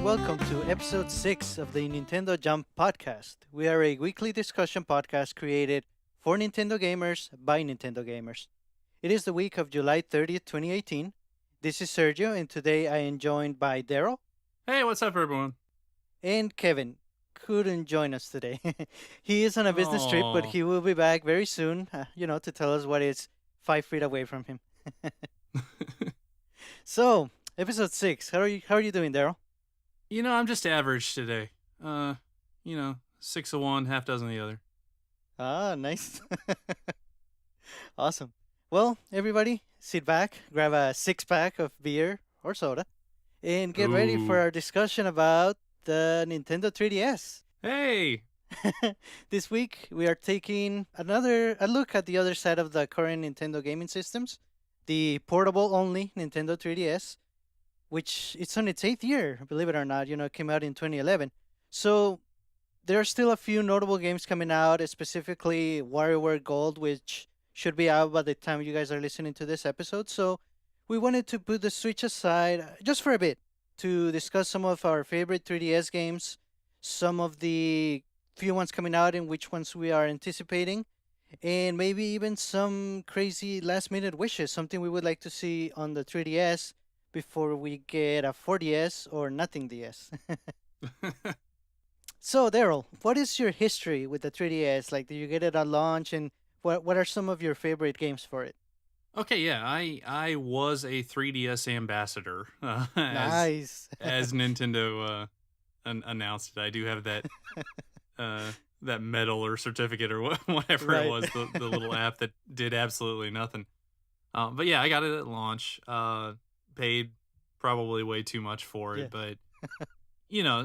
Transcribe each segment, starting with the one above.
welcome to episode 6 of the Nintendo Jump podcast. We are a weekly discussion podcast created for Nintendo gamers by Nintendo gamers. It is the week of July 30th, 2018. This is Sergio, and today I am joined by Daryl Hey, what's up, everyone? and Kevin. Couldn't join us today. He is on a business trip, but Oh, he will be back very soon, to tell us what is 5 feet away from him. So, episode 6. How are you doing, Daryl? I'm just average today. 6 of one, half dozen of the other. Ah, nice. Awesome. Well, everybody, sit back, grab a 6 pack of beer or soda, and get ready for Ooh. our discussion about the Nintendo 3DS. Hey! This week, we are taking a look at the other side of the current Nintendo gaming systems, the portable only Nintendo 3DS, which it's on its 8th year, believe it or not. It came out in 2011. So there are still a few notable games coming out, specifically WarioWare Gold, which should be out by the time you guys are listening to this episode. So we wanted to put the Switch aside just for a bit to discuss some of our favorite 3DS games, some of the few ones coming out and which ones we are anticipating, and maybe even some crazy last minute wishes, something we would like to see on the 3DS before we get a 4DS or nothing DS. So, Daryl, what is your history with the 3DS? Like, did you get it at launch, and what are some of your favorite games for it? Okay, yeah, I was a 3DS ambassador, as Nice. as Nintendo announced it. I do have uh, that medal or certificate or whatever it Right. was, the little app that did absolutely nothing. But yeah, I got it at launch. Paid probably way too much for Yeah. it, but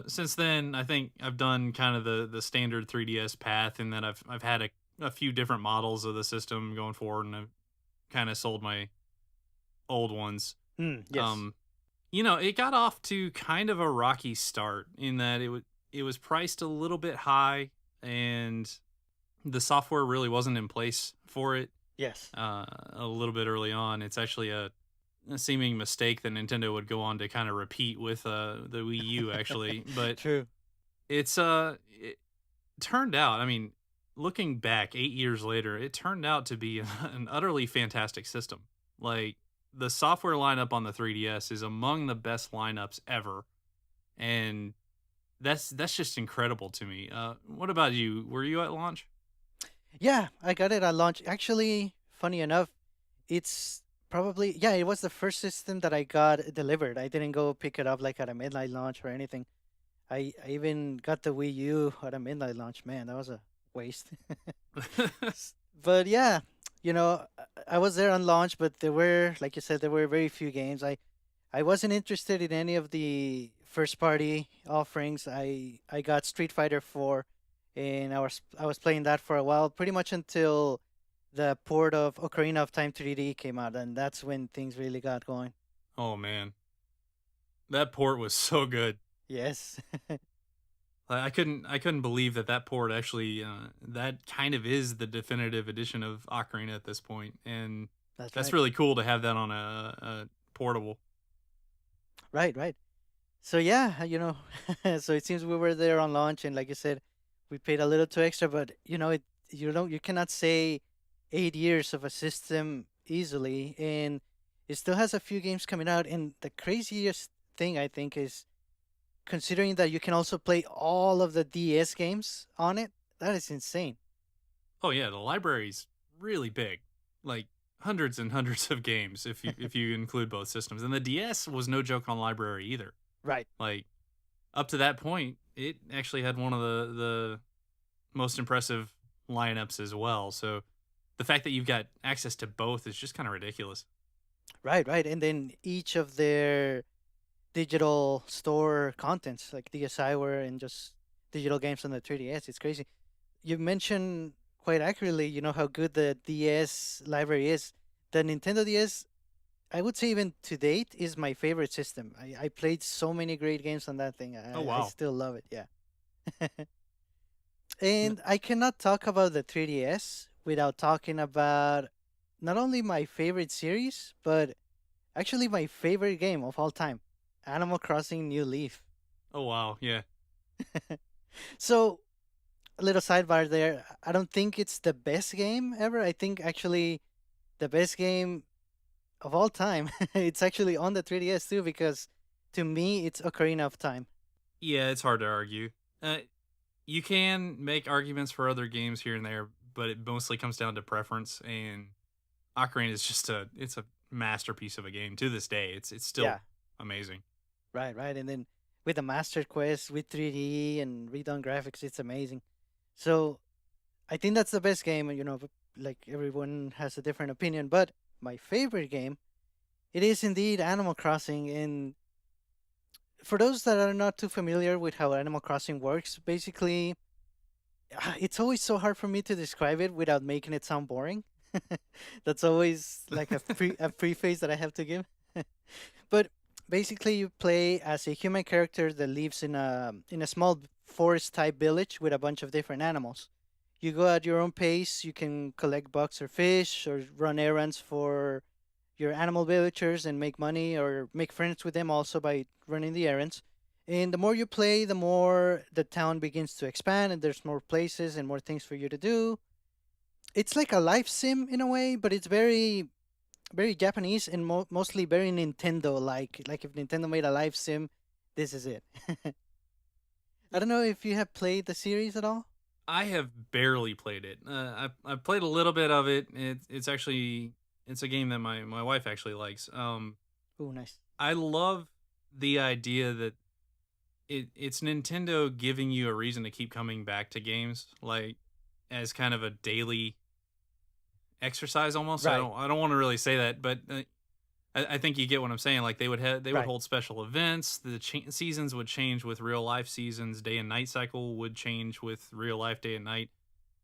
since then I think I've done kind of the standard 3DS path, in that I've had a few different models of the system going forward, and I've kind of sold my old ones. Yes. Um, it got off to kind of a rocky start, in that it was priced a little bit high, and the software really wasn't in place for it Yes. a little bit early on. It's actually a seeming mistake that Nintendo would go on to kind of repeat with the Wii U, actually. But True. it turned out, I mean, looking back 8 years later, it turned out to be an utterly fantastic system. Like, the software lineup on the 3DS is among the best lineups ever, and that's just incredible to me. What about you? Were you at launch? Yeah, I got it at launch. Actually, funny enough, it's probably, yeah, it was the first system that I got delivered. I didn't go pick it up like at a midnight launch or anything. I even got the Wii U at a midnight launch. Man, that was a waste. But yeah, I was there on launch, but there were, like you said, there were very few games. I wasn't interested in any of the first party offerings. I got Street Fighter 4, and I was playing that for a while, pretty much until the port of Ocarina of Time 3D came out, and that's when things really got going. Oh man, that port was so good. Yes. I couldn't believe that port actually, that kind of is the definitive edition of Ocarina at this point, and That's that's right. really cool to have that on a portable. Right, right. So yeah, so it seems we were there on launch, and like you said, we paid a little too extra, but you cannot say 8 years of a system easily, and it still has a few games coming out. And the craziest thing I think is considering that you can also play all of the DS games on it. That is insane. Oh yeah, the library's really big, like hundreds and hundreds of games if you include both systems. And the DS was no joke on library either. Right. Like, up to that point, it actually had one of the most impressive lineups as well. So the fact that you've got access to both is just kind of ridiculous. Right, right. And then each of their digital store contents, like DSiWare and just digital games on the 3DS, it's crazy. You mentioned quite accurately, how good the DS library is. The Nintendo DS, I would say even to date, is my favorite system. I played so many great games on that thing. Oh I wow. still love it, yeah. And I cannot talk about the 3DS without talking about not only my favorite series, but actually my favorite game of all time, Animal Crossing New Leaf. Oh wow, yeah. So, a little sidebar there. I don't think it's the best game ever. I think actually the best game of all time. It's actually on the 3DS too, because to me, it's Ocarina of Time. Yeah, it's hard to argue. Uh, you can make arguments for other games here and there, but it mostly comes down to preference. And Ocarina is just it's a masterpiece of a game to this day. It's still Yeah, amazing. right, right. And then with the Master Quest, with 3D and redone graphics, it's amazing. So I think that's the best game. But like everyone has a different opinion. But my favorite game, it is indeed Animal Crossing. And for those that are not too familiar with how Animal Crossing works, basically, it's always so hard for me to describe it without making it sound boring. That's always like a preface that I have to give. But basically, you play as a human character that lives in a small forest type village with a bunch of different animals. You go at your own pace. You can collect bugs or fish, or run errands for your animal villagers and make money or make friends with them also by running the errands. And the more you play, the more the town begins to expand, and there's more places and more things for you to do. It's like a life sim in a way, but it's very very Japanese and mostly very Nintendo like. Like if Nintendo made a live sim, this is it. I don't know if you have played the series at all. I have barely played it. I've played a little bit of it. It's a game that my wife actually likes. Oh, nice. I love the idea that it's Nintendo giving you a reason to keep coming back to games, like as kind of a daily exercise almost. Right, I don't want to really say that, but I think you get what I'm saying. Like they would right, hold special events. The seasons would change with real life seasons. Day and night cycle would change with real life day and night,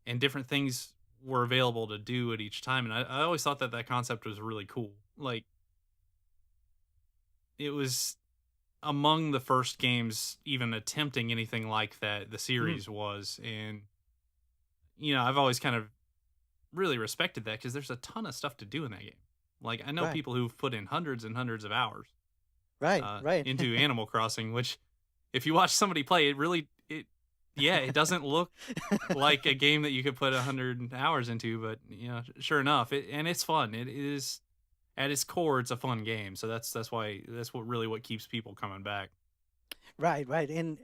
and different things were available to do at each time. And I always thought that that concept was really cool. Like it was among the first games even attempting anything like that. The mm, series was, and I've always kind of really respected that because there's a ton of stuff to do in that game. Like I know right, people who've put in hundreds and hundreds of hours right, right, into Animal Crossing, which if you watch somebody play, it doesn't look like a game that you could put 100 hours into, but sure enough, it's fun. It is at its core, it's a fun game. So that's what keeps people coming back. right, right. And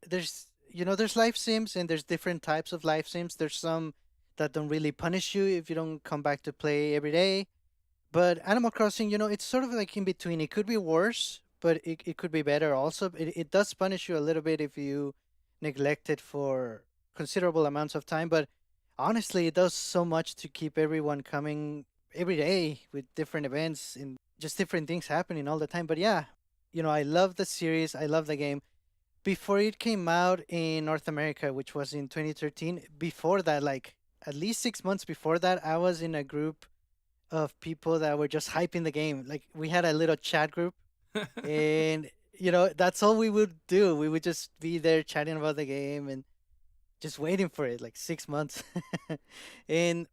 there's life sims and there's different types of life sims. There's some that don't really punish you if you don't come back to play every day. But Animal Crossing, it's sort of like in between. It could be worse, but it could be better also. It does punish you a little bit if you neglect it for considerable amounts of time. But honestly, it does so much to keep everyone coming every day with different events and just different things happening all the time. But yeah, I love the series. I love the game. Before it came out in North America, which was in 2013, before that, like at least 6 months before that, I was in a group of people that were just hyping the game. Like we had a little chat group, and that's all we would do. We would just be there chatting about the game and just waiting for it, like 6 months. And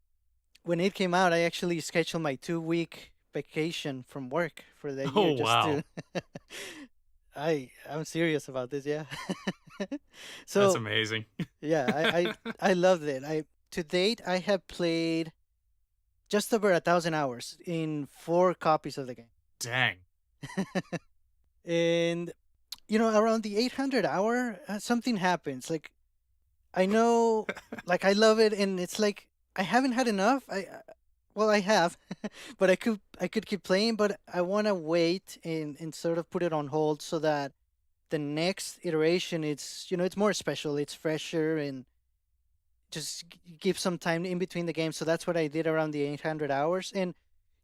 when it came out, I actually scheduled my 2 week vacation from work for the year Oh just wow, to. I'm serious about this, yeah. that's So amazing. yeah, I loved it. I To date I have played just over 1,000 hours in 4 copies of the game. Dang. And around the 800 hour, something happens. Like I know, like I love it, and it's like I haven't had enough. Well, I have, but I could keep playing, but I want to wait and sort of put it on hold so that the next iteration it's more special, it's fresher, and just give some time in between the games. So that's what I did around the 800 hours. And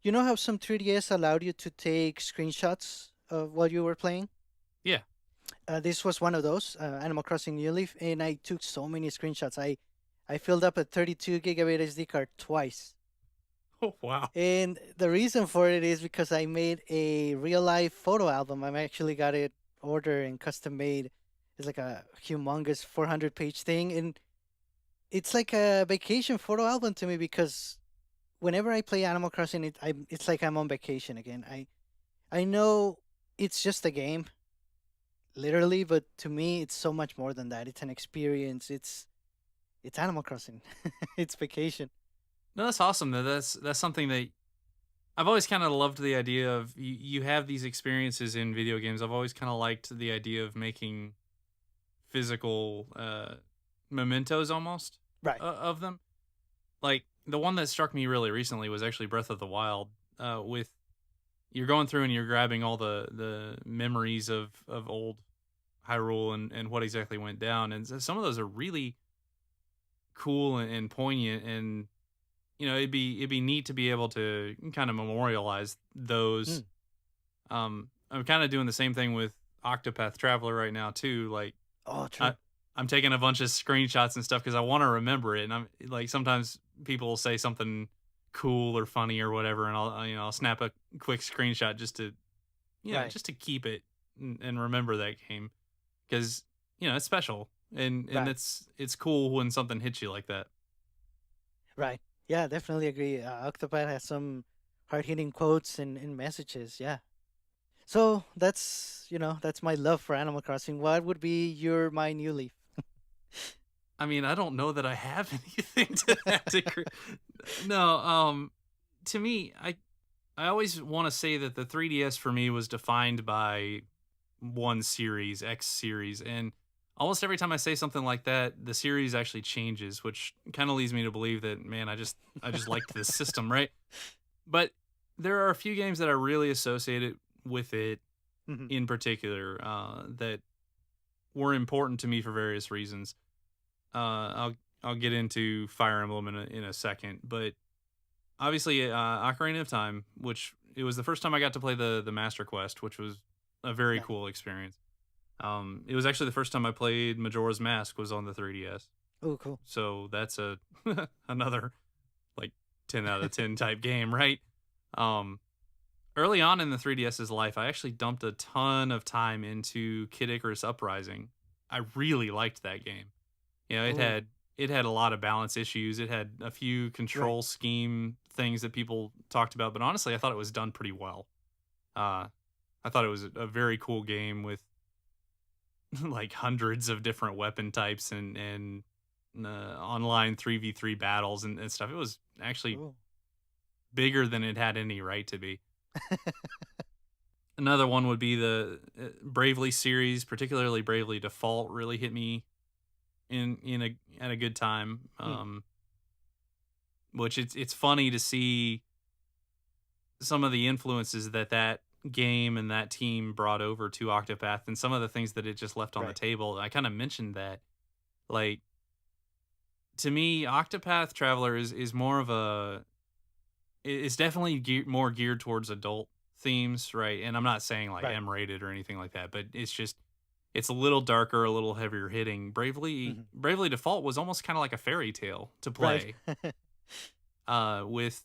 you know how some 3DS allowed you to take screenshots of while you were playing? Yeah. This was one of those, Animal Crossing New Leaf, and I took so many screenshots. I filled up a 32 gigabyte SD card twice. Oh wow. And the reason for it is because I made a real life photo album. I actually got it ordered and custom made. It's like a humongous 400-page thing, and it's like a vacation photo album to me because whenever I play Animal Crossing, it's like I'm on vacation again. I know it's just a game. literally, but to me, it's so much more than that. It's an experience. It's Animal Crossing. It's vacation. No, that's awesome. That's something that I've always kind of loved the idea of you have these experiences in video games. I've always kind of liked the idea of making physical mementos almost Right. of them. Like the one that struck me really recently was actually Breath of the Wild. With you're going through and you're grabbing all the memories of old Hyrule and what exactly went down, and some of those are really cool and poignant, and it'd be neat to be able to kind of memorialize those. Mm. I'm kind of doing the same thing with Octopath Traveler right now too. Like Oh, I, true. I'm taking a bunch of screenshots and stuff because I want to remember it. And I'm like, sometimes people will say something cool or funny or whatever, and I'll snap a quick screenshot just to Right. just to keep it and remember that game because it's special and Right. it's cool when something hits you like that. Right. Yeah, definitely agree. Octopath has some hard-hitting quotes and messages. Yeah. So that's my love for Animal Crossing. What would be your my new leaf? I mean, I don't know that I have anything to that degree. No, to me, I always want to say that the 3DS for me was defined by one series, X series, and almost every time I say something like that, the series actually changes, which kind of leads me to believe that man, I just liked this system, right? But there are a few games that I really associated with it Mhm. in particular that were important to me for various reasons. I'll get into Fire Emblem in a second, but obviously Ocarina of Time, which it was the first time I got to play the Master Quest, which was a very Right. cool experience. It was actually the first time I played Majora's Mask was on the 3DS, Oh, cool. so that's a another like 10 out of 10 type game, right? Um, Early on in the 3DS's life, I actually dumped a ton of time into Kid Icarus Uprising. I really liked that game. It Oh, had a lot of balance issues. It had a few right. control scheme things that people talked about, but honestly, I thought it was done pretty well. Uh, I thought it was a very cool game with like hundreds of different weapon types and online 3v3 battles and stuff. It was actually Oh. bigger than it had any right to be. Another one would be the Bravely series, particularly Bravely Default, really hit me in a at a good time. Hmm. Which it's funny to see some of the influences that game and that team brought over to Octopath and some of the things that it just left on the Right. table. I kind of mentioned that. Like to me, Octopath Traveler is more of it's definitely more geared towards adult themes, right? And I'm not saying like Right. M rated or anything like that, but it's a little darker, a little heavier hitting. Hmm. Bravely Default was almost kind of like a fairy tale to Right. play, with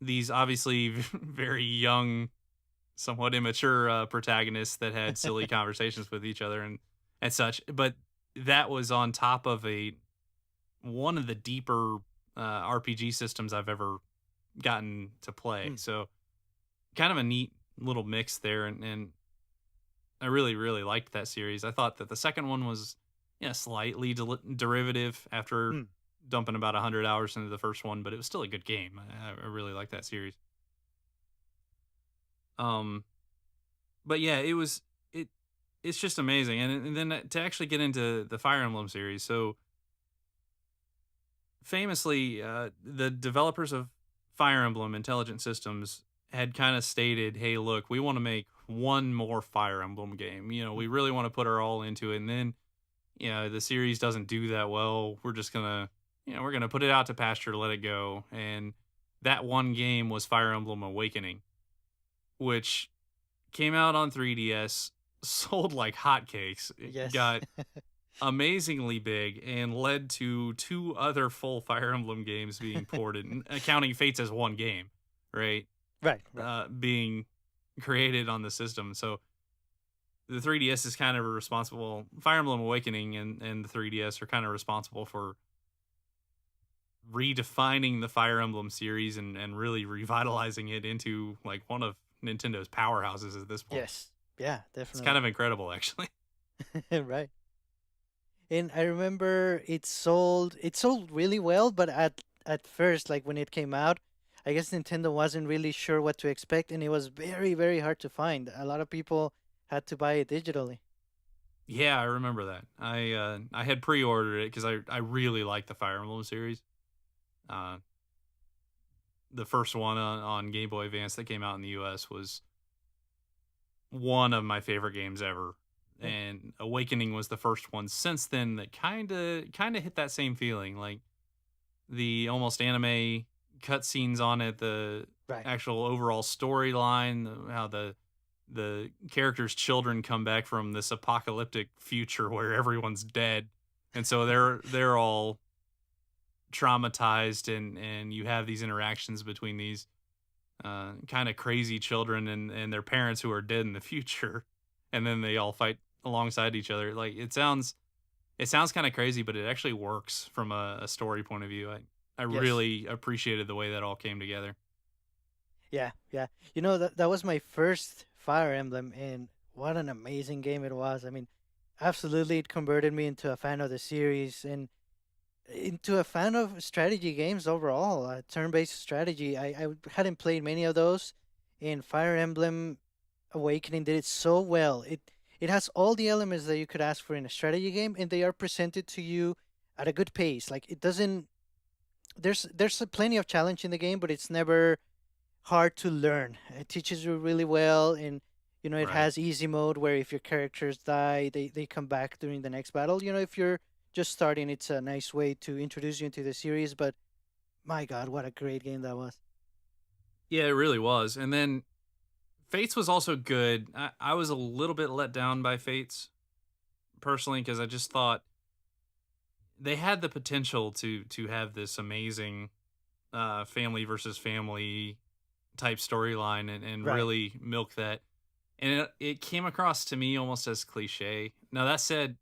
these obviously very young, somewhat immature protagonists that had silly conversations with each other and such. But that was on top of a one of the deeper RPG systems I've ever gotten to play. Mm. So kind of a neat little mix there, and I really really liked that series. I thought that the second one was slightly derivative after Mm. dumping about 100 hours into the first one, but it was still a good game. I really like that series. Um, but yeah, it it's just amazing, and then to actually get into the Fire Emblem series. So famously, the developers of Fire Emblem Intelligent Systems had kind of stated, "Hey, look, we want to make one more Fire Emblem game. We Mhm. really want to put our all into it, and then the series doesn't do that well. We're just gonna we're gonna put it out to pasture, let it go." And that one game was Fire Emblem Awakening, which came out on 3DS, sold like hotcakes. It Yes. got amazingly big and led to two other full Fire Emblem games being ported, accounting Fates as one game, right? Right. Right. Being created on the system. So the 3DS is kind of responsible. Fire Emblem Awakening and the 3DS are kind of responsible for redefining the Fire Emblem series and really revitalizing it into like one of Nintendo's powerhouses at this point. Yes. Yeah. It's kind Definitely. of incredible, actually. Right. And I remember it sold really well, but at first, like when it came out, I guess Nintendo wasn't really sure what to expect, and it was very, very hard to find. A lot of people had to buy it digitally. Yeah, I remember that. I had pre-ordered it because I really like the Fire Emblem series. Uh, the first one on Game Boy Advance that came out in the U.S. was one of my favorite games ever, Hmm. and Awakening was the first one since then that kind of hit that same feeling, like the almost anime cutscenes on it, the Right. actual overall storyline, how the characters' children come back from this apocalyptic future where everyone's dead, and so they're all traumatized, and you have these interactions between these kind of crazy children and their parents who are dead in the future, and then they all fight alongside each other. Like it sounds kind of crazy, but it actually works from a story point of view. I Yes. really appreciated the way that all came together. Yeah, yeah. That was my first Fire Emblem, and what an amazing game it was. I mean, absolutely, it converted me into a fan of the series and into a fan of strategy games overall. Turn-based strategy. I hadn't played many of those, and Fire Emblem Awakening did it so well. It has all the elements that you could ask for in a strategy game, and they are presented to you at a good pace. Like it doesn't. There's plenty of challenge in the game, but it's never hard to learn. It teaches you really well, and it Right. has easy mode where if your characters die, they come back during the next battle. If you're just starting, it's a nice way to introduce you into the series. But my God, what a great game that was! Yeah, it really was. And then Fates was also good. I was a little bit let down by Fates personally because I just thought they had the potential to have this amazing family versus family type storyline and Right. really milk that. And it came across to me almost as cliche. Now that said,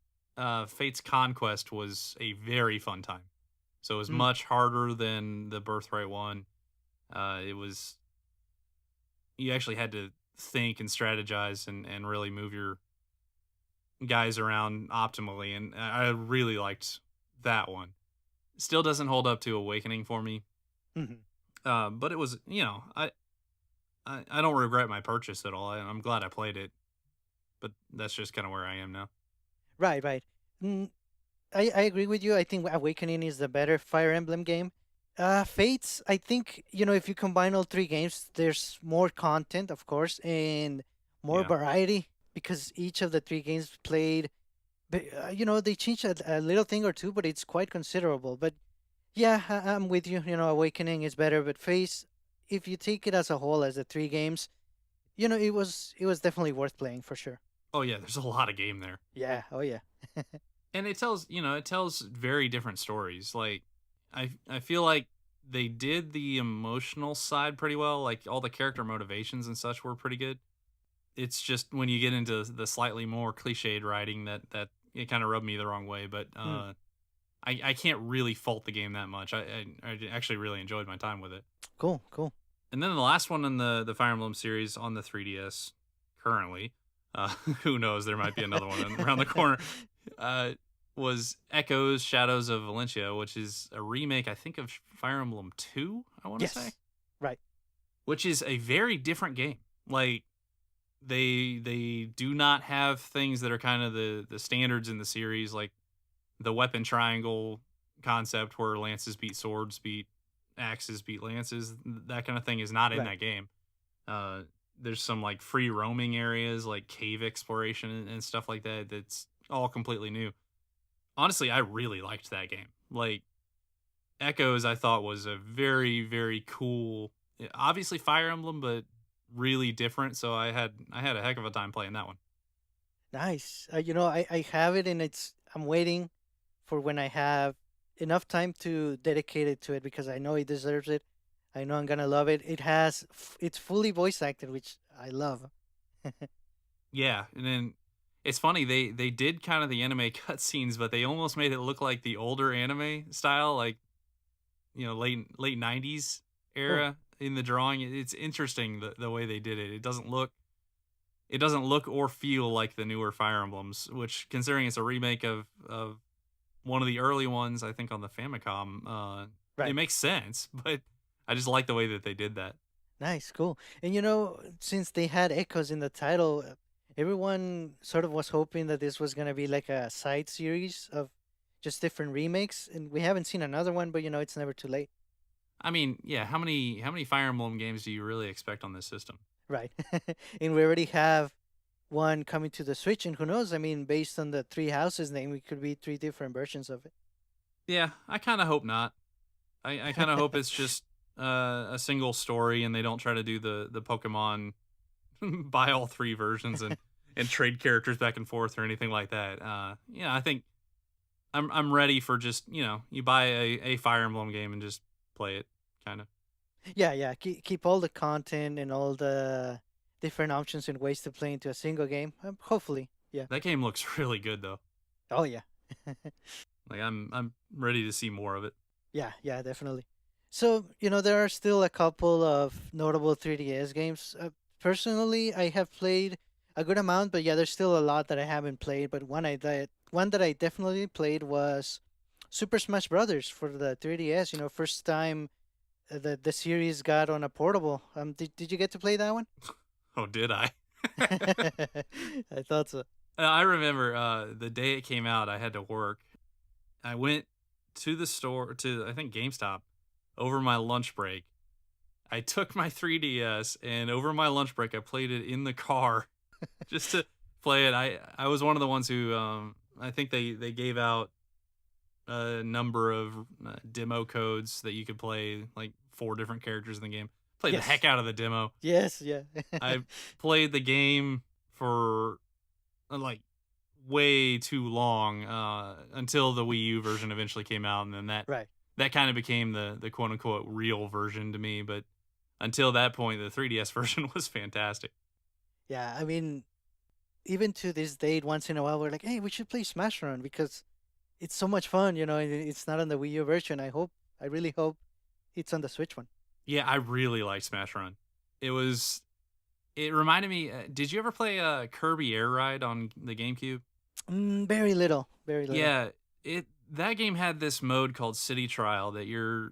Fate's Conquest was a very fun time. So it was Mm. much harder than the Birthright one. It was you actually had to think and strategize and really move your guys around optimally, and I really liked that one. Still doesn't hold up to Awakening for me, Mhm. but it was I don't regret my purchase at all. I'm glad I played it, but that's just kind of where I am now. Right. Right. Mm, I agree with you. I think Awakening is the better Fire Emblem game. Fates, I think, if you combine all three games, there's more content, of course, and more Yeah. variety because each of the three games played, they change a little thing or two, but it's quite considerable. But yeah, I'm with you. Awakening is better, but Face, if you take it as a whole, as the three games, it was definitely worth playing for sure. Oh yeah, there's a lot of game there, Yeah. Oh yeah. and it tells very different stories. Like I feel like they did the emotional side pretty well. Like all the character motivations and such were pretty good. It's just when you get into the slightly more cliched writing that it kind of rubbed me the wrong way. But Mm, I can't really fault the game that much. I actually really enjoyed my time with it. cool. Cool. And then the last one in the Fire Emblem series on the 3DS currently, uh, who knows? There might be another one around the corner. Uh, was Echoes Shadows of Valencia, which is a remake, I think, of Fire Emblem 2, I want to say, Yes. Right. which is a very different game. Like they do not have things that are kind of the standards in the series, like the weapon triangle concept where lances beat swords, beat axes, beat lances. That kind of thing is not in Right. that game. Uh, there's some like free roaming areas, like cave exploration and stuff like that. That's all completely new. Honestly, I really liked that game. Like Echoes, I thought was a very very cool, obviously Fire Emblem, but really different. So I had a heck of a time playing that one. Nice. I have it, and I'm waiting for when I have enough time to dedicate it to it because I know it deserves it. I know I'm gonna love it. It's fully voice acted, which I love. Yeah, and then it's funny they did kind of the anime cutscenes, but they almost made it look like the older anime style, like late '90s Oh, era in the drawing. It's interesting the way they did it. It doesn't look it doesn't look or feel like the newer Fire Emblems, which, considering it's a remake of one of the early ones, I think on the Famicom, it Right. makes sense. But I just like the way that they did that. Nice, cool. And since they had echoes in the title, everyone sort of was hoping that this was gonna be like a side series of just different remakes, and we haven't seen another one, but it's never too late. I mean, yeah, how many Fire Emblem games do you really expect on this system? Right. And we already have one coming to the Switch, and who knows? I mean, based on the Three Houses name, it could be three different versions of Yeah, I kind of hope not. I kind of hope it's just a single story, and they don't try to do the Pokemon buy all three versions and trade characters back and forth or anything like that. Yeah, I think I'm ready for just you buy a Fire Emblem game and just play it, kind of. Yeah, yeah. Keep all the content and all the different options and ways to play into a single game. Hopefully, yeah. That game looks really good though. Oh yeah, Like I'm ready to see more of it. yeah, yeah, definitely. So there are still a couple of notable 3DS games. Personally, I have played a good amount, but yeah, there's still a lot that I haven't played. But one that I definitely played was Super Smash Brothers for the 3DS. First time the series got on a portable. Did you get to play that one? Oh, did I? I thought so. I remember the day it came out, I had to work. I went to the store, to I think GameStop, over my lunch break. I took my 3DS, and over my lunch break, I played it in the car just to play it. I was one of the ones who I think they gave out a number of demo codes that you could play, like 4 different characters in the game. Played the Yes. heck out of the demo. Yes. Yeah. I played the game for like way too long until the Wii U version eventually came out, and then that Right. that kind of became the quote unquote real version to me. But until that point, the 3DS version was fantastic. Yeah. I mean, even to this date, once in a while, we're like, hey, we should play Smash Run because it's so much fun. It's not on the Wii U version. I really hope it's on the Switch one. Yeah, I really liked Smash Run. It reminded me. Did you ever play Kirby Air Ride on the GameCube? Very little. Very little. Yeah, it that game had this mode called City Trial that you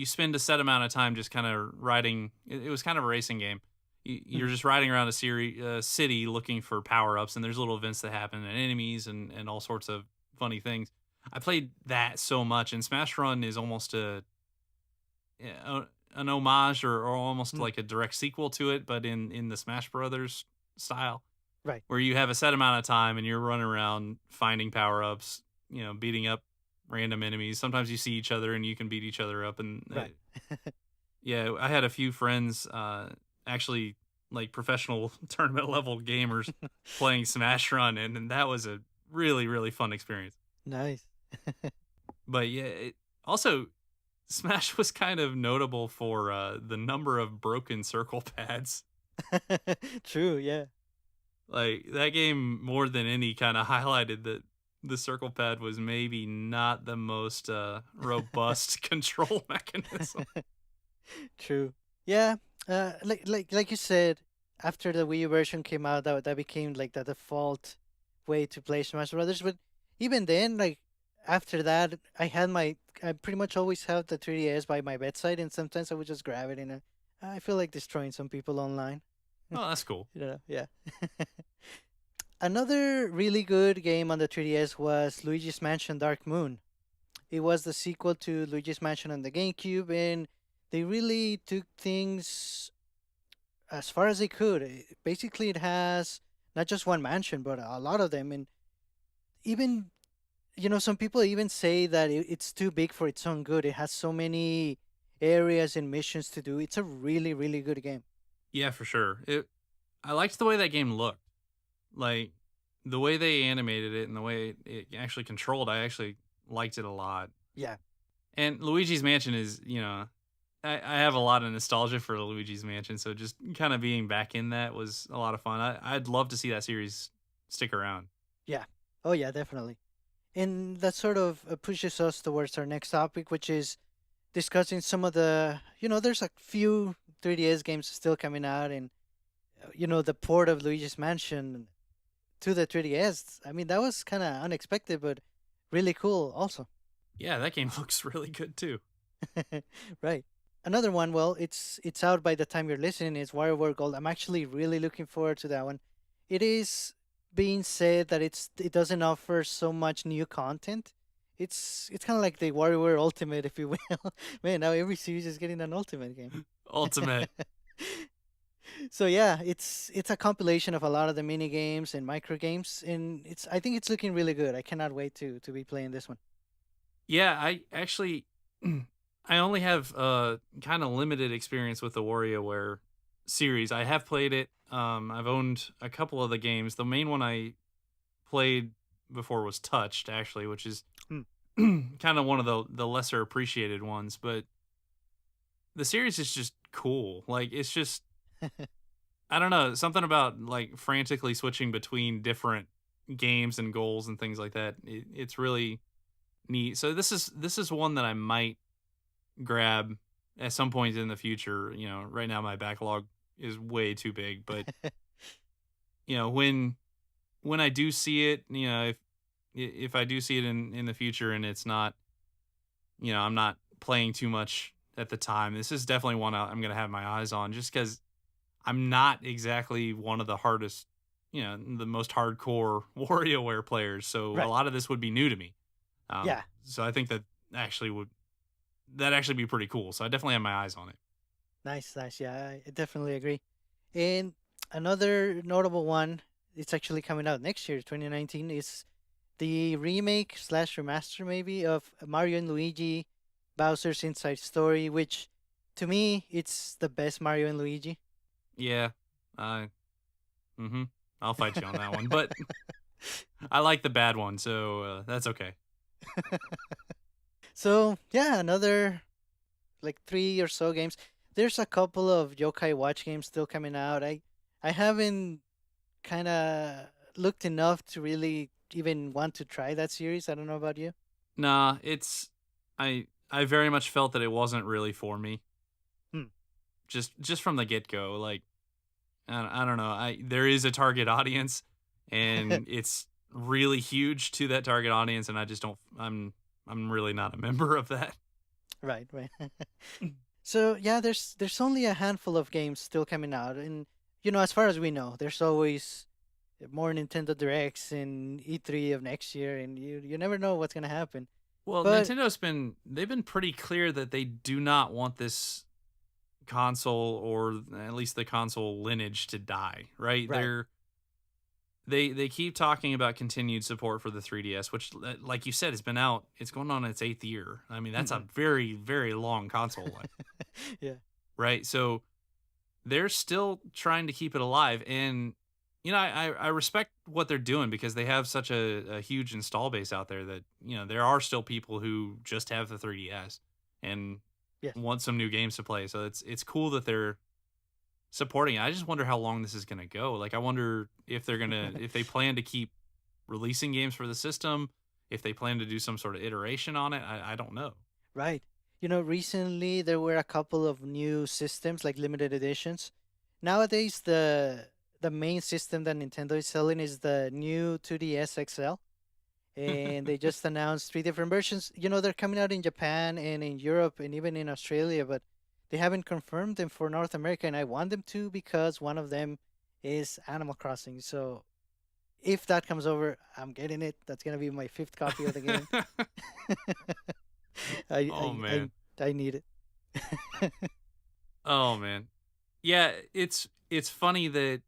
spend a set amount of time just kind of riding. It was kind of a racing game. You're Mhm. just riding around city looking for power ups, and there's little events that happen and enemies and all sorts of funny things. I played that so much, and Smash Run is almost an homage or almost Mm, like a direct sequel to it, but in the Smash Brothers style, right. where you have a set amount of time and you're running around finding power ups, beating up random enemies. Sometimes you see each other and you can beat each other up. And Right. yeah, I had a few friends, actually like professional tournament level gamers playing Smash Run, and that was a really, really fun experience. Nice. But yeah, also Smash was kind of notable for the number of broken circle pads. True. Yeah. Like that game more than any kind of highlighted that the circle pad was maybe not the most robust control mechanism. True. Yeah. Like you said, after the Wii U version came out, that became like the default way to play Smash Brothers. But even then, like after that, I pretty much always have the 3DS by my bedside, and sometimes I would just grab it, and I feel like destroying some people online. Oh, that's cool. Yeah. Another really good game on the 3DS was Luigi's Mansion Dark Moon. It was the sequel to Luigi's Mansion on the GameCube, and they really took things as far as they could. Basically, it has not just one mansion, but a lot of them. And even, some people even say that it's too big for its own good. It has so many areas and missions to do. It's a really, really good game. Yeah, for sure. I liked the way that game looked. Like the way they animated it and the way it actually controlled, I actually liked it a lot. Yeah. And Luigi's Mansion is, I have a lot of nostalgia for Luigi's Mansion, so just kind of being back in that was a lot of fun. I'd love to see that series stick around. Yeah. Oh, yeah, definitely. And that sort of pushes us towards our next topic, which is discussing some of the, there's a few 3DS games still coming out, and the port of Luigi's Mansion to the 3DS. I mean, that was kind of unexpected, but really cool also. Yeah, that game looks really good too. Right. Another one, well, it's out by the time you're listening, is WarioWare Gold. I'm actually really looking forward to that one. It is being said that it doesn't offer so much new content. It's kind of like the WarioWare Ultimate, if you will. Man, now every series is getting an Ultimate game. Ultimate. So yeah, it's a compilation of a lot of the mini games and micro games, and I think it's looking really good. I cannot wait to be playing this one. Yeah, I actually I only have kind of limited experience with the WarioWare series. I have played it. I've owned a couple of the games. The main one I played before was Touched, actually, which is Hmm. kind of one of the lesser appreciated ones. But the series is just cool. Like it's just I don't know, something about like frantically switching between different games and goals and things like that. It's really neat. So this is one that I might grab at some point in the future. Right now my backlog is way too big, but when I do see it, if I do see it in the future and it's not, I'm not playing too much at the time, this is definitely one I'm gonna have my eyes on, just because I'm not exactly one of the hardest, the most hardcore WarioWare players. So a Right. lot of this would be new to me. Yeah. So I think that actually be pretty cool. So I definitely have my eyes on it. Nice. Nice. Yeah, I definitely agree. And another notable one, it's actually coming out next year, 2019, is the remake slash remaster maybe of Mario and Luigi Bowser's Inside Story, which to me it's the best Mario and Luigi. Yeah. Uh, mm-hmm. I'll fight you on that one, but I like the bad one, so that's okay. So yeah, another like three or so games. There's a couple of Yokai Watch games still coming out. I haven't kind of looked enough to really even want to try that series. I don't know about you. Nah, I very much felt that it wasn't really for me. Hmm. Just from the get go, like I don't know. There is a target audience, and it's really huge to that target audience, and I just don't. I'm really not a member of that. Right, right. So yeah, there's only a handful of games still coming out, and as far as we know, there's always more Nintendo Directs in E3 of next year, and you never know what's gonna happen. Well, But they've been pretty clear that they do not want this console, or at least the console lineage, to die, right? right. They keep talking about continued support for the 3DS, which, like you said, has been out. It's going on its 8th year. I mean, that's a very, very long console life, Yeah. right? So they're still trying to keep it alive, and I respect what they're doing, because they have such a huge install base out there that there are still people who just have the 3DS and Yes. want some new games to play. So it's cool that they're supporting it. I just wonder how long this is going to go. Like, I wonder if they plan to keep releasing games for the system, if they plan to do some sort of iteration on it. I don't know. Right. Recently there were a couple of new systems like limited editions. Nowadays the main system that Nintendo is selling is the new 2DS XL, and they just announced three different versions. They're coming out in Japan and in Europe and even in Australia, but they haven't confirmed them for North America, and I want them to because one of them is Animal Crossing. So if that comes over, I'm getting it. That's gonna be my fifth copy of the game. I Oh I man. I need it. Oh man. Yeah, it's funny that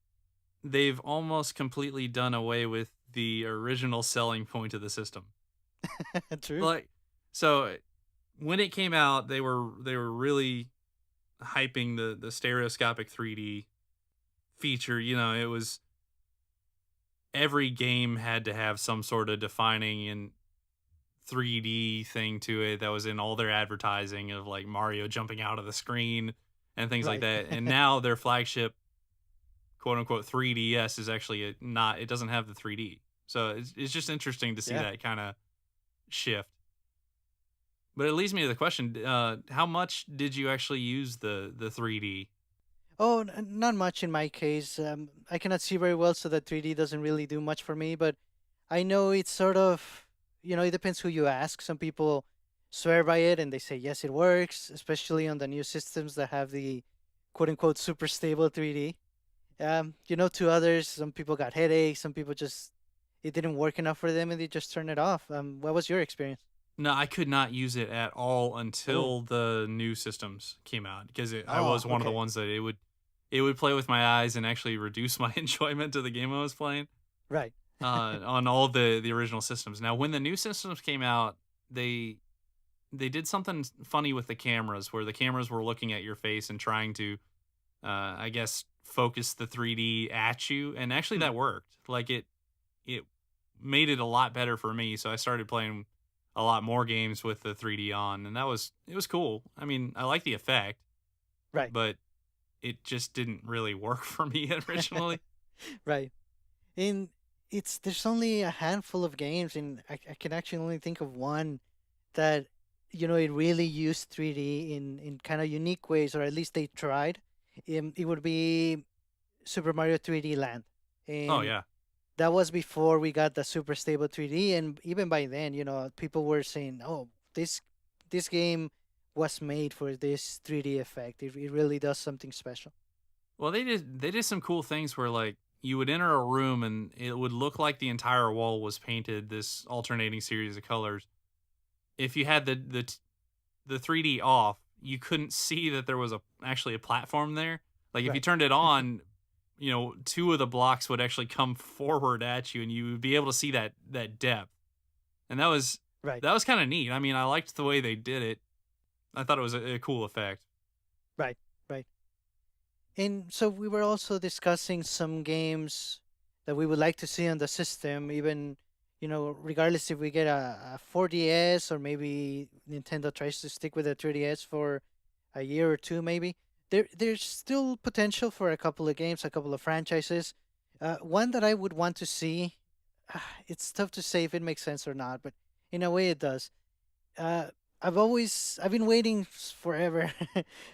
they've almost completely done away with the original selling point of the system. True. Like, so when it came out, they were really hyping the stereoscopic 3D feature. It was every game had to have some sort of defining and 3D thing to it that was in all their advertising, of like Mario jumping out of the screen and things like Right. that. And now their flagship quote unquote 3DS is actually not, it doesn't have the 3D. So it's just interesting to see Yeah. that kind of shift. But it leads me to the question: how much did you actually use the 3D? Oh, not much in my case. I cannot see very well, so the 3D doesn't really do much for me. But I know it's sort of, it depends who you ask. Some people swear by it and they say yes, it works, especially on the new systems that have the quote unquote super stable 3D. To others, some people got headaches. Some people just it didn't work enough for them and they just turned it off. What was your experience? No, I could not use it at all Oh, until the new systems came out because I oh, was one of the okay, ones that it would play with my eyes and actually reduce my enjoyment of the game I was playing right, on all the original systems. Now, when the new systems came out, they they did something funny with the cameras where the cameras were looking at your face and trying to I guess focus the 3D at you, and actually Hmm, that worked. Like it made it a lot better for me, so I started playing a lot more games with the 3D on, and it was cool. I mean, I like the effect, right, but it just didn't really work for me originally. right. And it's there's only a handful of games, and I can actually only think of one that it really used 3D in kind of unique ways, or at least they tried. It would be Super Mario 3D Land, Oh and yeah. that was before we got the super stable 3D. And even by then, people were saying, "Oh, this game was made for this 3D effect. It really does something special." Well, they did some cool things where like you would enter a room and it would look like the entire wall was painted this alternating series of colors. If you had the 3D off, you couldn't see that there was actually a platform there. Like if you Right, turned it on, two of the blocks would actually come forward at you, and you would be able to see that depth. And right, that was kind of neat. I mean, I liked the way they did it. I thought it was a cool effect. right, right. And so we were also discussing some games that we would like to see on the system, even regardless if we get a 4DS or maybe Nintendo tries to stick with the 3DS for a year or two, maybe. There's still potential for a couple of games, a couple of franchises. One that I would want to see, it's tough to say if it makes sense or not, but in a way it does. Uh, I've been waiting forever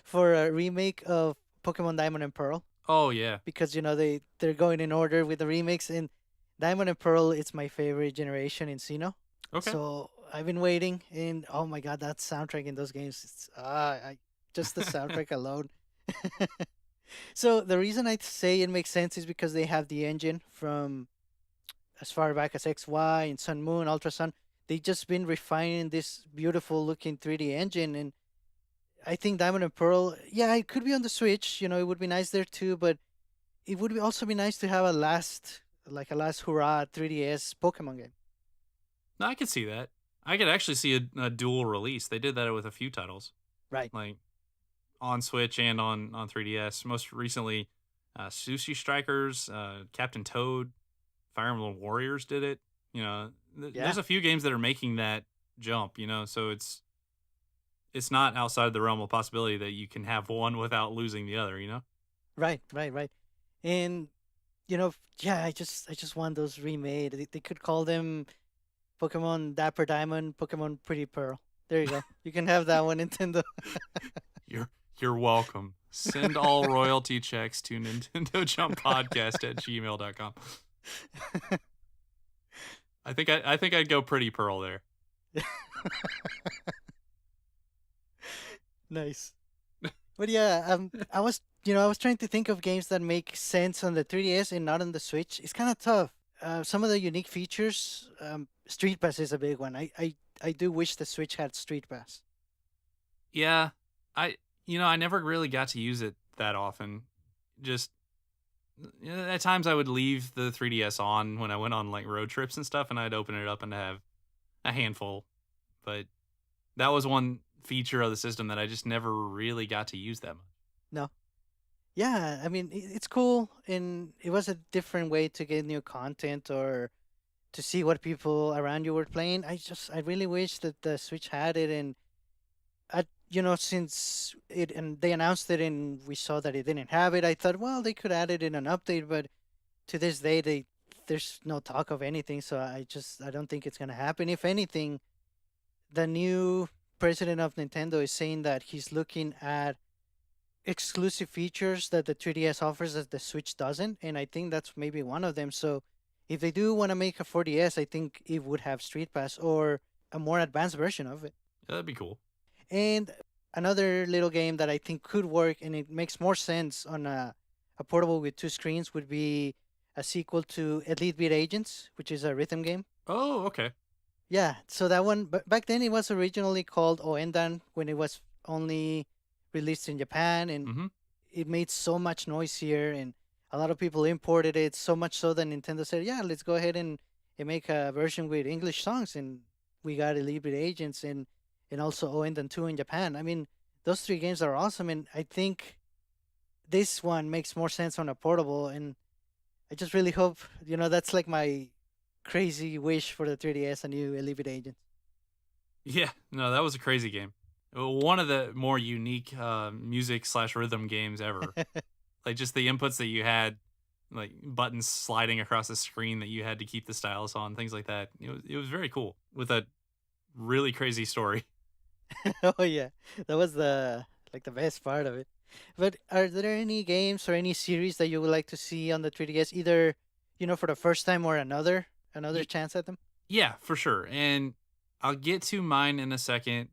for a remake of Pokemon Diamond and Pearl Oh yeah. because they're going in order with the remakes, and Diamond and Pearl it's my favorite generation in Sinnoh. Okay. So I've been waiting, and oh my god, that soundtrack in those games, it's just the soundtrack alone. So the reason I say it makes sense is because they have the engine from as far back as XY and Sun Moon, Ultra Sun. They just been refining this beautiful looking 3D engine, and I think Diamond and Pearl, yeah, it could be on the Switch. It would be nice there too, but it would also be nice to have like a last hurrah 3DS Pokemon game. No, I could see that. I could actually see a dual release. They did that with a few titles, Right. like on Switch and on 3DS. Most recently, Sushi Strikers, Captain Toad, Fire Emblem Warriors did it. Yeah. There's a few games that are making that jump. So it's not outside the realm of possibility that you can have one without losing the other. Right. Right. Right. And yeah, I just want those remade. They could call them Pokemon Dapper Diamond, Pokemon Pretty Pearl. There you go. You can have that one, Nintendo. You're you're welcome. Send all royalty checks to Nintendo Jump Podcast at gmail.com. I think I'd go Pretty Pearl there. Nice. But yeah, I was trying to think of games that make sense on the 3DS and not on the Switch. It's kind of tough. Some of the unique features, Street Pass is a big one. I do wish the Switch had Street Pass. Yeah, I never really got to use it that often. Just at times I would leave the 3DS on when I went on like road trips and stuff, and I'd open it up and have a handful. But that was one feature of the system that I just never really got to use that much. No. Yeah, I mean it's cool, and it was a different way to get new content or to see what people around you were playing. I really wish that the Switch had it, and since it and they announced it and we saw that it didn't have it, I thought, well, they could add it in an update, but to this day, there's no talk of anything. So I don't think it's gonna happen. If anything, the new president of Nintendo is saying that he's looking at exclusive features that the 3DS offers that the Switch doesn't, and I think that's maybe one of them. So if they do want to make a 4DS, I think it would have Street Pass or a more advanced version of it. That'd be cool. And another little game that I think could work and it makes more sense on a portable with two screens would be a sequel to Elite Beat Agents, which is a rhythm game. Oh, okay. Yeah, so that one, but back then it was originally called Oendan when it was only released in Japan, and Mm-hmm. it made so much noise here, and a lot of people imported it, so much so that Nintendo said, yeah, let's go ahead and make a version with English songs, and we got Elite Beat Agents and also Oendan 2 in Japan. I mean, those three games are awesome, and I think this one makes more sense on a portable, and I just really hope, that's like my crazy wish for the 3DS, a new Elite Beat Agents. Yeah, no, that was a crazy game. One of the more unique music slash rhythm games ever. Like just the inputs that you had, like buttons sliding across the screen that you had to keep the stylus on, things like that. It was very cool with a really crazy story. Oh yeah, that was the best part of it. But are there any games or any series that you would like to see on the 3DS, either for the first time or another Y- chance at them? yeah, for sure. And I'll get to mine in a second.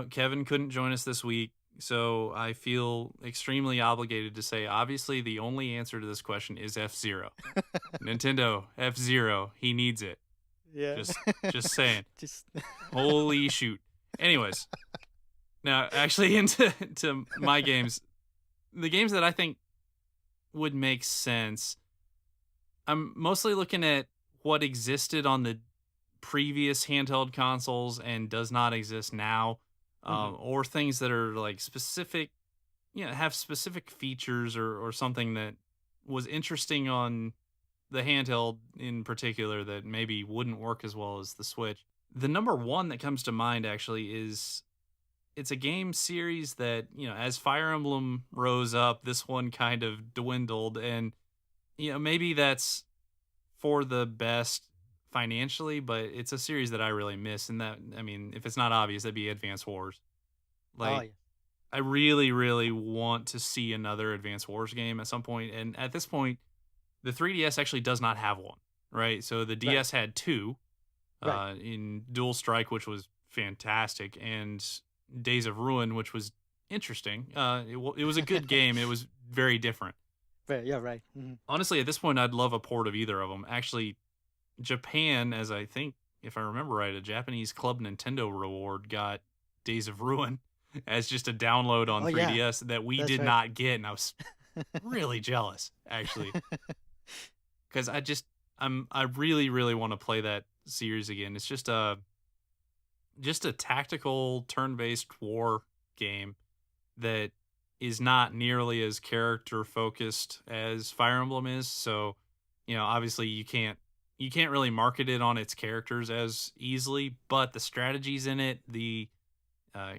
Kevin couldn't join us this week, so I feel extremely obligated to say obviously the only answer to this question is F-Zero. Nintendo F-Zero, he needs it. Yeah, Just saying. just Holy shoot. Anyways, now actually into to my games, the games that I think would make sense. I'm mostly looking at what existed on the previous handheld consoles and does not exist now, Mhm. or things that are like specific, have specific features or something that was interesting on the handheld in particular that maybe wouldn't work as well as the Switch. The number one that comes to mind actually is it's a game series that, as Fire Emblem rose up, this one kind of dwindled. And, maybe that's for the best financially, but it's a series that I really miss. And that, I mean, if it's not obvious, that'd be Advance Wars. Oh Like, yeah, I really, really want to see another Advance Wars game at some point. And at this point, the 3DS actually does not have one, right? So the right, DS had two right. in Dual Strike, which was fantastic, and Days of Ruin, which was interesting. It was a good game. It was very different. Right, yeah, right. Mhm. Honestly, at this point, I'd love a port of either of them. Actually, Japan, as I think, if I remember right, a Japanese Club Nintendo reward got Days of Ruin as just a download on Oh yeah, 3DS that we that's did right. not get, and I was really jealous, actually, because I really really want to play that series again. It's just a tactical turn-based war game that is not nearly as character focused as Fire Emblem is. So, obviously you can't really market it on its characters as easily, but the strategies in it, the uh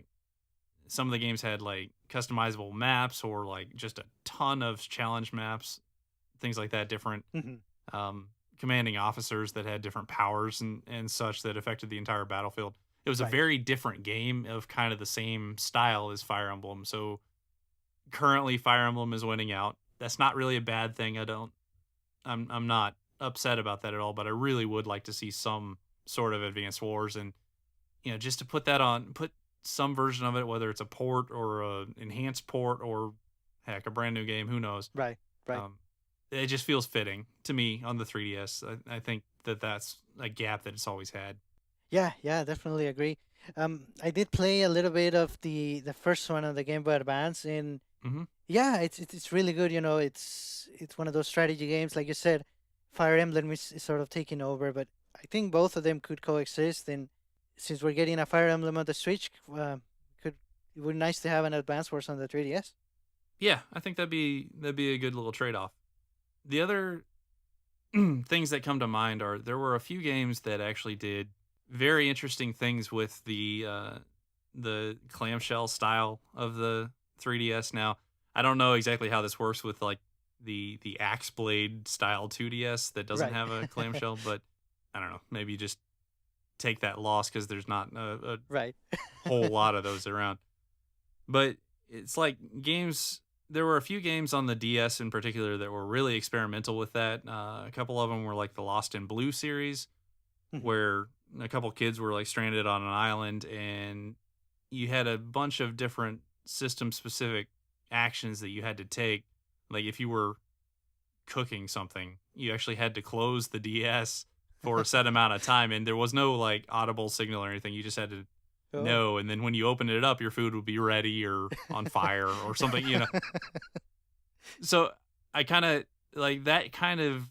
some of the games had like customizable maps or like just a ton of challenge maps, things like that, different Mhm. um commanding officers that had different powers and such that affected the entire battlefield. It was a Right. very different game of kind of the same style as Fire Emblem. So currently Fire Emblem is winning out. That's not really a bad thing. I'm not upset about that at all, but I really would like to see some sort of Advanced Wars and just to put some version of it, whether it's a port or a enhanced port or heck, a brand new game, who knows. Right. Right. Um, it just feels fitting to me on the 3DS. I think that that's a gap that it's always had. Yeah, yeah, definitely agree. I did play a little bit of the first one on the Game Boy Advance, and Hmm. yeah, it's really good. It's one of those strategy games, like you said. Fire Emblem is sort of taking over, but I think both of them could coexist. And since we're getting a Fire Emblem on the Switch, could it would be nice to have an Advance Wars on the 3DS. Yeah, I think that'd be a good little trade off. The other things that come to mind are there were a few games that actually did very interesting things with the clamshell style of the 3DS. Now, I don't know exactly how this works with like the axe blade style 2DS that doesn't Right. have a clamshell, but I don't know. Maybe you just take that loss because there's not a Right. whole lot of those around. But it's like games. There were a few games on the DS in particular that were really experimental with that. A couple of them were like the Lost in Blue series, Mhm. where a couple kids were like stranded on an island, and you had a bunch of different system specific actions that you had to take. Like if you were cooking something, you actually had to close the DS for a set amount of time, and there was no like audible signal or anything. You just had to Oh. know, and then when you opened it up, your food would be ready or on fire or something. So I kind of like that kind of,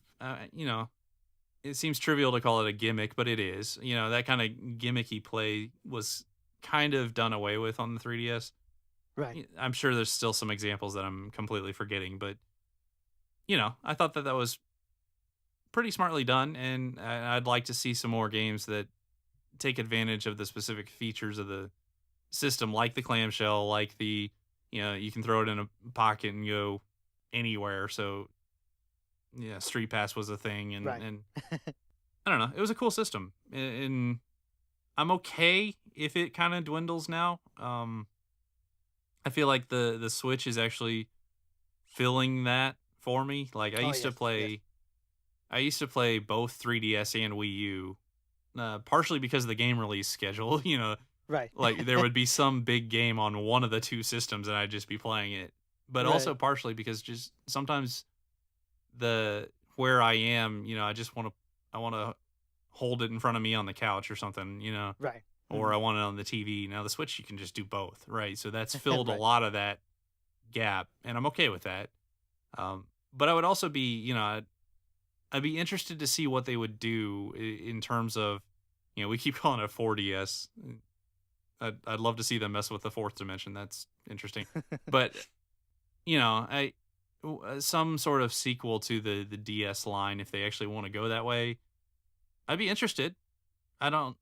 it seems trivial to call it a gimmick, but it is. That kind of gimmicky play was kind of done away with on the 3DS. Right. I'm sure there's still some examples that I'm completely forgetting, but I thought that that was pretty smartly done, and I'd like to see some more games that take advantage of the specific features of the system, like the clamshell, like you can throw it in a pocket and go anywhere. So yeah, Street Pass was a thing, and Right. and I don't know, it was a cool system, and I'm okay if it kind of dwindles now. I feel like the Switch is actually filling that for me. Like Oh yes, yes. I used to play both 3DS and Wii U, partially because of the game release schedule. Right. Like there would be some big game on one of the two systems, and I'd just be playing it. But Right. also partially because just sometimes the where I am, I want to hold it in front of me on the couch or something, Right. or Mhm. I want it on the TV. Now the Switch you can just do both, right? So that's filled a Right. lot of that gap, and I'm okay with that. But I would also be, I'd be interested to see what they would do in terms of, we keep calling it 4DS. I'd love to see them mess with the fourth dimension. That's interesting. But I some sort of sequel to the DS line, if they actually want to go that way, I'd be interested. I don't.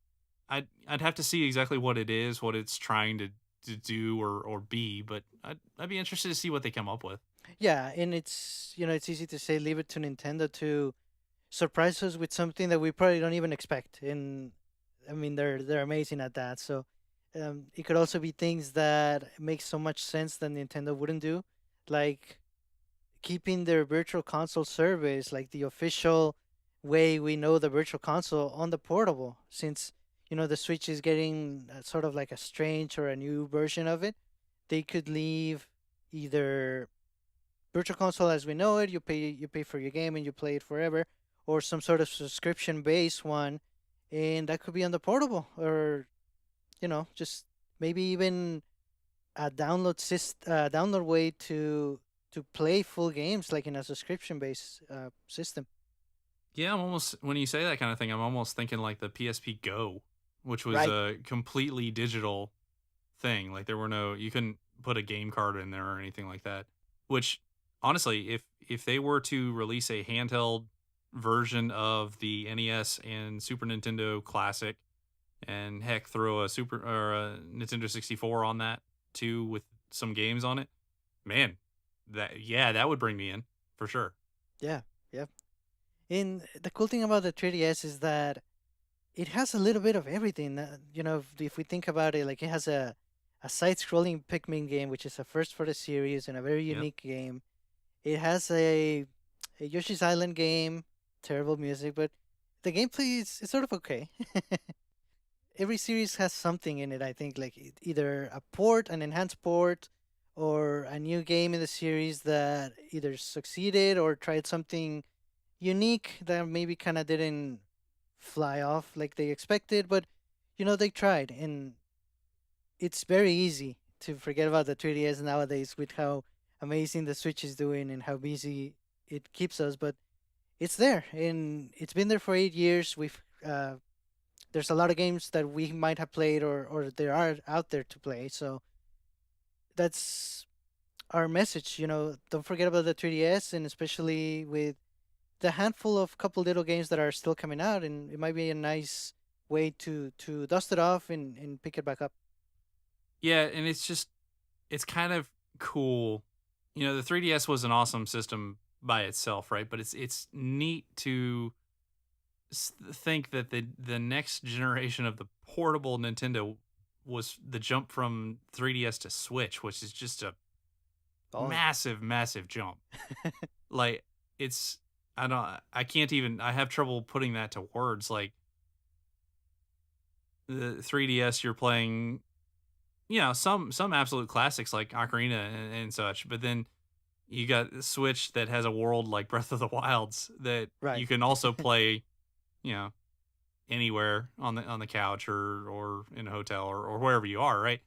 I'd have to see exactly what it is, what it's trying to do or be, but I'd be interested to see what they come up with. Yeah, and it's easy to say leave it to Nintendo to surprise us with something that we probably don't even expect. And I mean, they're amazing at that. So it could also be things that make so much sense that Nintendo wouldn't do, like keeping their virtual console service, like the official way we know the virtual console on the portable, since the Switch is getting sort of like a strange or a new version of it. They could leave either virtual console as we know it, you pay for your game and you play it forever, or some sort of subscription based one, and that could be on the portable, or just maybe even a download way to play full games like in a subscription based system. Yeah, I'm almost when you say that kind of thing, I'm almost thinking like the PSP Go, which was Right. a completely digital thing. Like there were no you couldn't put a game card in there or anything like that. Which honestly, if they were to release a handheld version of the NES and Super Nintendo Classic, and heck throw a Super or a Nintendo 64 on that too with some games on it, man, that would bring me in for sure. Yeah. Yeah. And the cool thing about the 3DS is that it has a little bit of everything. If we think about it, like it has a side-scrolling Pikmin game, which is a first for the series and a very Yep. unique game. It has a Yoshi's Island game, terrible music, but the gameplay is sort of okay. Every series has something in it, I think, like either a port, an enhanced port, or a new game in the series that either succeeded or tried something unique that maybe kind of didn't fly off like they expected, but they tried, and it's very easy to forget about the 3DS nowadays with how amazing the Switch is doing and how busy it keeps us. But it's there, and it's been there for 8 years. There's a lot of games that we might have played or there are out there to play. So that's our message. Don't forget about the 3DS, and especially with the handful of couple little games that are still coming out, and it might be a nice way to dust it off and pick it back up. Yeah, and it's kind of cool. The 3DS was an awesome system by itself, right? But it's neat to think that the next generation of the portable Nintendo was the jump from 3DS to Switch, which is just a Oh, yeah. massive jump. Like it's I can't even I have trouble putting that to words. Like the 3DS, you're playing, some absolute classics like Ocarina and such, but then you got the Switch that has a world like Breath of the Wilds that Right. you can also play, you know, anywhere on the couch or in a hotel or wherever you are, right?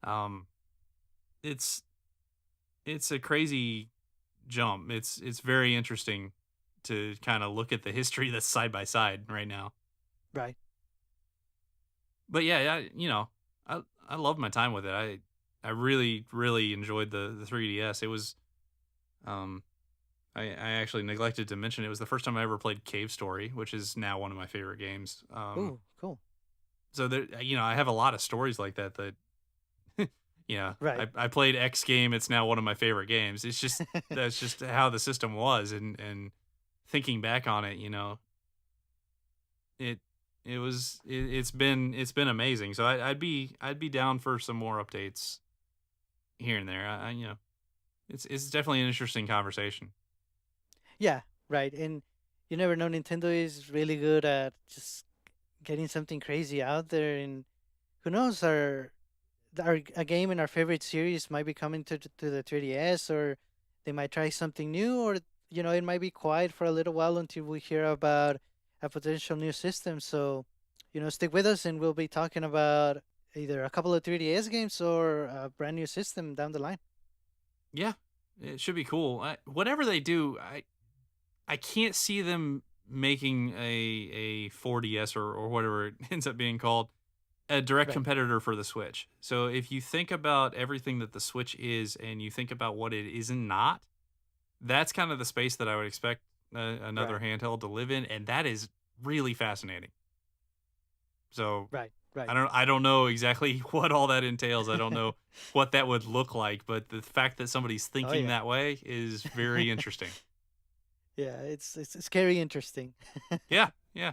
Um, it's it's a crazy jump. It's very interesting to kind of look at the history that's side by side right now. Right. But yeah, I love my time with it. I really enjoyed the 3DS. It was um I actually neglected to mention it was the first time I ever played Cave Story, which is now one of my favorite games. Ooh, cool. So there, I have a lot of stories like that. Right. I played X game. It's now one of my favorite games. It's just that's just how the system was, and thinking back on it, it it's been amazing. So I'd be down for some more updates here and there. It's definitely an interesting conversation. Yeah, right. And you never know, Nintendo is really good at just getting something crazy out there. And who knows, a game in our favorite series might be coming to the 3DS, or they might try something new, or it might be quiet for a little while until we hear about a potential new system. So, stick with us, and we'll be talking about either a couple of 3DS games or a brand new system down the line. Yeah, it should be cool. Whatever they do, I can't see them making a 4DS or whatever it ends up being called a direct Right. competitor for the Switch. So if you think about everything that the Switch is and you think about what it is and not, that's kind of the space that I would expect another Right. handheld to live in, and that is really fascinating. So Right. Right. I don't know exactly what all that entails. I don't know what that would look like, but the fact that somebody's Oh thinking yeah. that way is very interesting. Yeah, it's scary interesting. Yeah, yeah.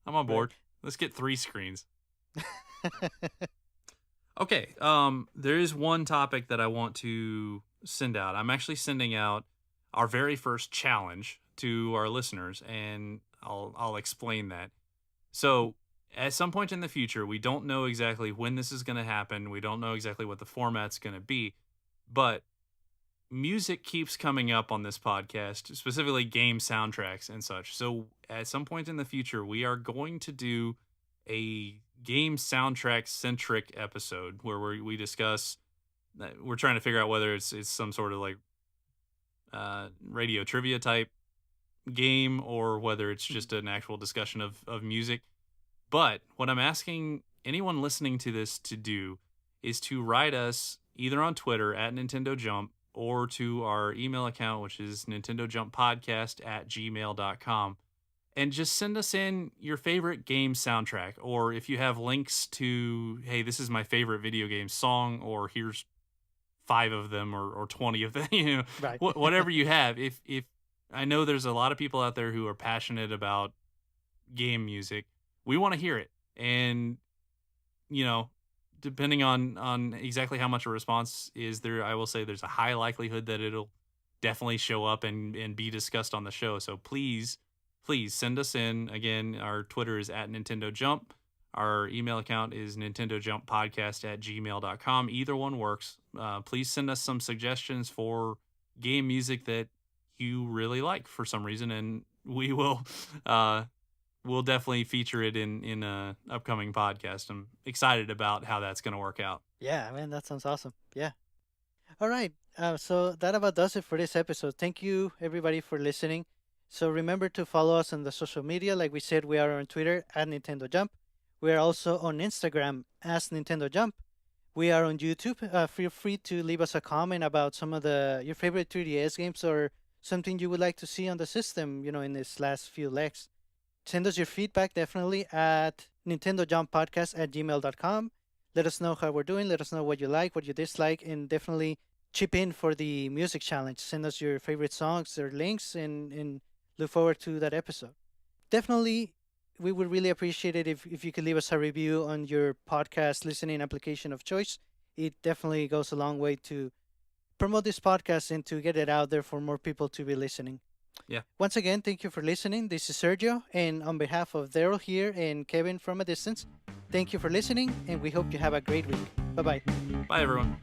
I'm on Right. board. Let's get 3 screens. Okay, there is one topic that I want to send out. I'm actually sending out our very first challenge to our listeners, and I'll explain that. So, at some point in the future, we don't know exactly when this is going to happen. We don't know exactly what the format's going to be, but music keeps coming up on this podcast, specifically game soundtracks and such. So, at some point in the future, we are going to do a game soundtrack centric episode where we discuss. We're trying to figure out whether it's some sort of like radio trivia type game or whether it's Mhm. just an actual discussion of music. But what I'm asking anyone listening to this to do is to write us either on Twitter at Nintendo Jump or to our email account, which is Nintendo Jump Podcast at gmail.com. And just send us in your favorite game soundtrack. Or if you have links to, hey, this is my favorite video game song, or here's 5 of them or 20 of them, Right. whatever you have. If I know there's a lot of people out there who are passionate about game music, we want to hear it. And you know, depending on exactly how much a response is there, I will say there's a high likelihood that it'll definitely show up and be discussed on the show. So please send us in. Again, our Twitter is at Nintendo Jump. Our email account is Nintendo Jump Podcast at gmail.com. Either one works. Please send us some suggestions for game music that you really like for some reason, and we will uh, we'll definitely feature it in a upcoming podcast. I'm excited about how that's going to work out. Yeah, man, that sounds awesome. Yeah. All right. So that about does it for this episode. Thank you, everybody, for listening. So remember to follow us on the social media. Like we said, we are on Twitter at Nintendo Jump. We are also on Instagram as Nintendo Jump. We are on YouTube. Feel free to leave us a comment about some of your favorite 3DS games or something you would like to see on the system, in this last few legs. Send us your feedback definitely at Nintendo Jump Podcast at gmail.com. Let us know how we're doing. Let us know what you like, what you dislike, and definitely chip in for the music challenge. Send us your favorite songs or links and look forward to that episode. Definitely we would really appreciate it if you could leave us a review on your podcast listening application of choice. It definitely goes a long way to promote this podcast and to get it out there for more people to be listening. Yeah. Once again, thank you for listening. This is Sergio, and on behalf of Daryl here and Kevin from a distance, thank you for listening, and we hope you have a great week. Bye bye. Bye, everyone.